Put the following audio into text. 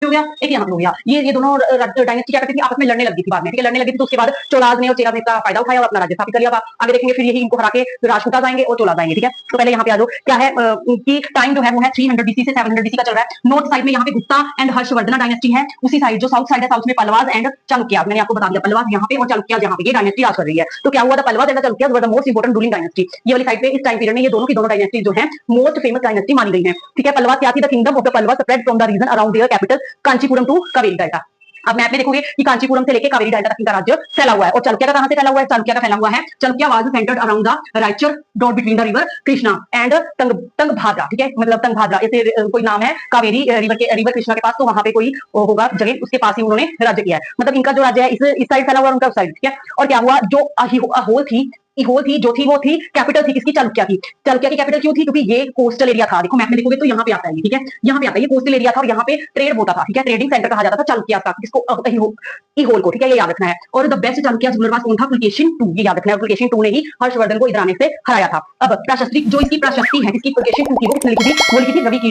हो गया, एक यहाँ पे हो गया। ये दोनों डायनेस्टी क्या करती थी, आपस में लड़ने लगी थी बाद में, ठीक है, लड़ने लगी थी। तो उसके बाद चोलाज ने और चेराज ने इसका फायदा उठाया और अपना राज्य स्थापित कर लिया था। आगे देखेंगे फिर यही इनको हरा के राजपूताज आएंगे और चोलाज आएंगे, ठीक है। तो पहले यहाँ पे आ जाओ, क्या है कि टाइम जो है वो है 300 BC से 700 BC का चल रहा है। नॉर्थ साइड में यहाँ पे गुप्ता एंड हर्षवर्धन डायनेस्टी है। उसी साइड जो साउथ साइड है, साउथ में पल्लवाज एंड चालुक्याज, मैंने आपको बता दिया, पल्लवाज यहाँ पे और चालुक्याज यहाँ पे, ये डायनेस्टी राज कर रही है। तो क्या हुआ था, Pallavas and Chalukyas were the most important ruling dynasty. ये वाली साइड पे इस टाइम पीरियड में ये दोनों की दोनों डायनेस्टी जो है मोस्ट फेमस डायनेस्टी मानी गई है, ठीक है। पल्लवाज क्या थी, the kingdom of the Pallava spread from the region around their capital Kanchipuram to Kaveri delta. अब मैप में देखोगे कि कांचीपुरम से लेके कावेरी डेल्टा तक इनका राज्य फैला हुआ है। और चालुक्य का कहां से फैला हुआ है, चालुक्य का फैला हुआ है, Chalukya was centred around the Raichur doab between the river Krishna and Tungabhadra, ठीक है, मतलब तंगभाद्रा ऐसे कोई नाम है कावेरी रिवर कृष्णा के पास, तो वहां पे कोई होगा जगह, उसके पास ही उन्होंने राज्य किया है। मतलब इनका जो राज्य है इस साइड फैला हुआ है, उनका उस साइड, ठीक है। और क्या हुआ, जो इहोल थी जो थी वो थी कैपिटल थी किसकी, चालुक्य की। चालुक्य की कैपिटल क्यों थी, क्योंकि ये कोस्टल एरिया था। देखो मैप में देखोगे तो यहाँ पे आता है, ठीक है, यहाँ पे आता है, ये कोस्टल एरिया था और यहाँ पे ट्रेड होता था, ठीक है, ट्रेडिंग सेंटर कहा जाता था चालुक्य का, किसको, इहोल को, ठीक है, ये याद रखना है। और the best Chalukya ruler was कौन था, पुलकेशिन II, ये याद रखना है। पुलकेशिन II ने ही हर्षवर्धन को इधर आने से हराया था। अब प्रशस्ति, जो इसकी प्रशस्ति है, किसकी, पुलकेशिन II की, वो किसने लिखी थी, वो लिखी थी रवि